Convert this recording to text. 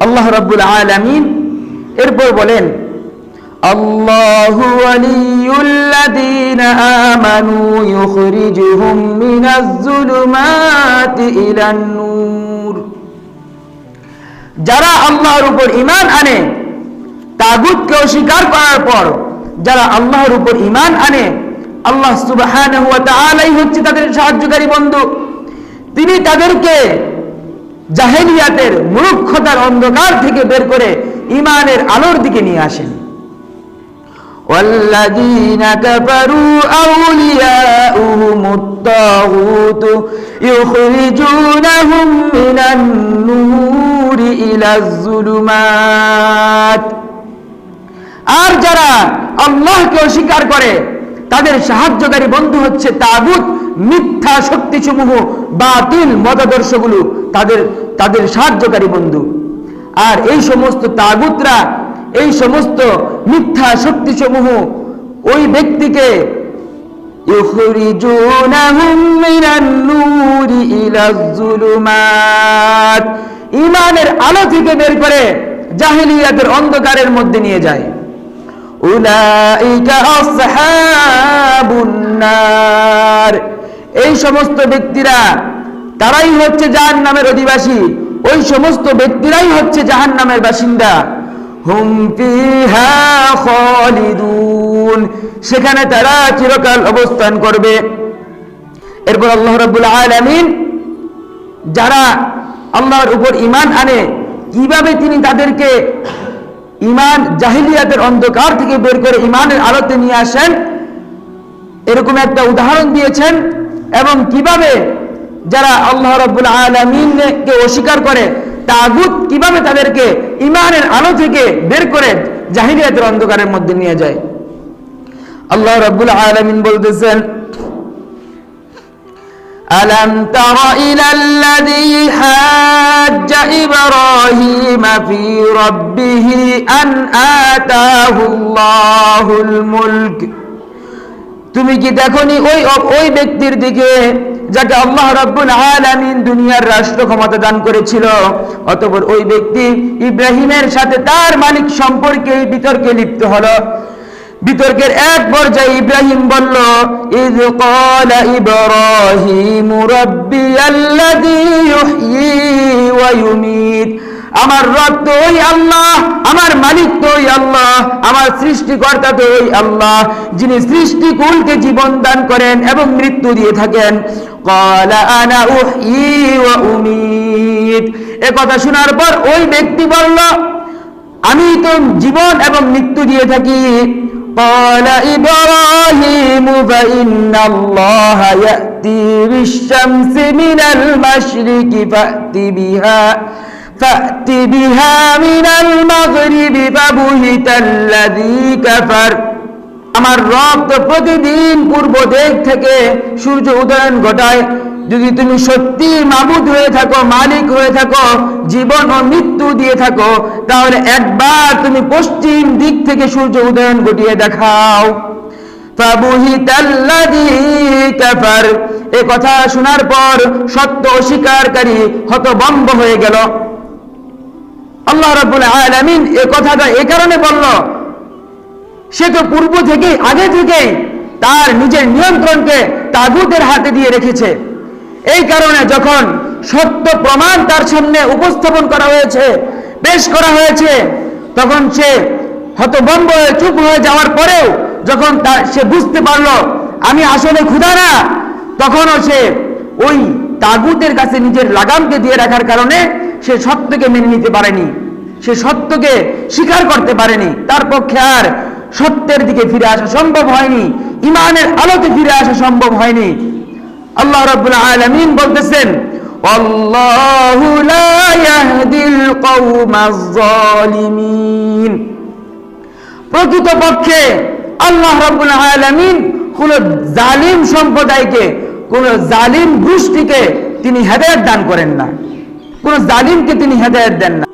আল্লাহ রাব্বুল আলামিন এরপর বলেন, আল্লাহু ওয়ালিয়ুল্লাযীনা আমানু ইউখরিজুহুম মিনাজ যুলুমাতি ইলান নূর। যারা আল্লাহর উপর ঈমান আনে, তাগুতকে অস্বীকার করার পর যারা আল্লাহর উপর ঈমান আনে, আল্লাহ সুবহানাহু ওয়া তাআলাই হচ্ছে তাদের সাহায্যকারী বন্ধু। তিনি তাদেরকে জাহেলিয়াতের মূর্খতার অন্ধকার থেকে বের করে ঈমানের আলোর দিকে নিয়ে আসেন। ওয়াল্লাযীনা কাফারু আউলিয়াউহুমুত তাগুত ইউখরিজুনাহুম মিনান নূরি ইলাজ যুলুমাত। আর যারা আল্লাহকে অস্বীকার করে তাদের সাহায্যকারী বন্ধু হচ্ছে তাগুত, মিথ্যা শক্তিসমূহ, বাতিল মতাদর্শগুলো তাদের সাহায্যকারী বন্ধু। আর এই সমস্ত তাগুতরা, এই সমস্ত মিথ্যা শক্তিসমূহ ওই ব্যক্তিকে ইউখরিজুনাহুম মিনান নূরি ইলাজ যুলুমাত, ঈমানের আলো থেকে বের করে জাহেলিয়াতের অন্ধকারের মধ্যে নিয়ে যায়। উলাইকা আসহাবুন নার, এই সমস্ত ব্যক্তিরা তারাই হচ্ছে জাহান্নামের অধিবাসী, ওই সমস্ত ব্যক্তিরাই হচ্ছে জাহান্নামের বাসিন্দা। হুম ফিহা খালিদুন, সেখানে তারা চিরকাল অবস্থান করবে। এরপর আল্লাহ রাব্বুল আলামিন যারা আল্লাহর উপর ঈমান আনে কিভাবে তিনি তাদেরকে ঈমান জাহেলিয়াতের অন্ধকার থেকে বের করে ঈমানের আলোতে নিয়ে আসেন এরকম একটা উদাহরণ দিয়েছেন, এবং কিভাবে যারা আল্লাহ রাব্বুল আলামিনকে অস্বীকার করে তাগুত কিভাবে তাদেরকে ঈমানের আলো থেকে বের করে জাহেলিয়াতের অন্ধকারের মধ্যে নিয়ে যায়। আল্লাহ রাব্বুল আলামিন বলতেছেন, আলাম তারা ইলাল্লাযী হাজ্জা ইব্রাহিমা ফি রাব্বিহি আন আতাহুল্লাহুল মুলক। তুমি কি দেখোনি ওই ব্যক্তির দিকে যাকে আল্লাহ রাব্বুল আলামিন দুনিয়ার রাষ্ট্র ক্ষমতা দান করেছিল, অতঃপর ওই ব্যক্তি ইব্রাহিমের সাথে তার মালিক সম্পর্কে বিতর্কে লিপ্ত হলো। বিতর্কের এক পর্যায়ে ইব্রাহিম বলল, ইয ক্বালা ইব্রাহিমু রাব্বিয়াল্লাযী ইউহয়ী ওয়া ইউমীত, আমার রব তো ওই আল্লাহ, আমার মালিক তো ওই আল্লাহ, আমার সৃষ্টিকর্তা তো ওই আল্লাহ, যিনি সৃষ্টিকুলকে জীবন দান করেন এবং মৃত্যু দিয়ে থাকেন। ক্বালা আনা উহয়ী ওয়া উমীত, এ কথা শোনার পর ওই ব্যক্তি বলল, আমি তো জীবন এবং মৃত্যু দিয়ে থাকি। ক্বালা ইব্রাহিমু ফাইন্নাল্লাহা ইয়াতি বিশ-শামসি মিনাল মাশরিকি ফা'তি বিহা মিনাল মাগরিবি ফাবুহিতাল্লাযী কাফার। আমার রব তো প্রতিদিন পূর্ব দিক থেকে সূর্য উদয়ন ঘটায়। যদি তুমি সত্যি মাবুদ হয়ে থাকো, মালিক হয়ে থাকো, জীবন ও মৃত্যু দিয়ে থাকো, তাহলে একবার তুমি পশ্চিম দিক থেকে সূর্য উদয়ন ঘটিয়ে দেখাও। ফাবুহিতাল্লাযী কাফার, এ কথা শোনার পর সত্য অস্বীকারী হতভম্ব হয়ে গেল। আল্লাহ রাব্বুল আলামিন এ কথাটা এই কারণে বলল, সে তো পূর্ব থেকে আগে থেকে তার নিজের নিয়ন্ত্রণকে তাগুতের হাতে দিয়ে রেখেছে। এই কারণে যখন সত্য প্রমাণ তার সামনে উপস্থাপন করা হয়েছে, পেশ করা হয়েছে, তখন সে হতভম্ব হয়ে চুপ হয়ে যাওয়ার পরেও যখন সে বুঝতে পারলো আমি আসলে খোদা না, তখনও সে ওই তাগুতের কাছে নিজের লাগামকে দিয়ে রাখার কারণে সে সত্যকে মেনে নিতে পারেনি, সে সত্যকে স্বীকার করতে পারেনি। তার পক্ষে আর সত্যের দিকে ফিরে আসা সম্ভব হয়নি, ঈমানের আলোতে ফিরে আসা সম্ভব হয়নি। আল্লাহ রাব্বুল আলামিন বলতেছেন, আল্লাহু লা ইয়াহদিল কওমাজ যালিমিন, প্রকৃতপক্ষে আল্লাহ রাব্বুল আলামিন কোন জালিম সম্প্রদায়কে, কোন জালিম গোষ্ঠীকে তিনি হেদায়েত দান করেন না, কোন জালিমকে তিনি হেদায়েত দেন না।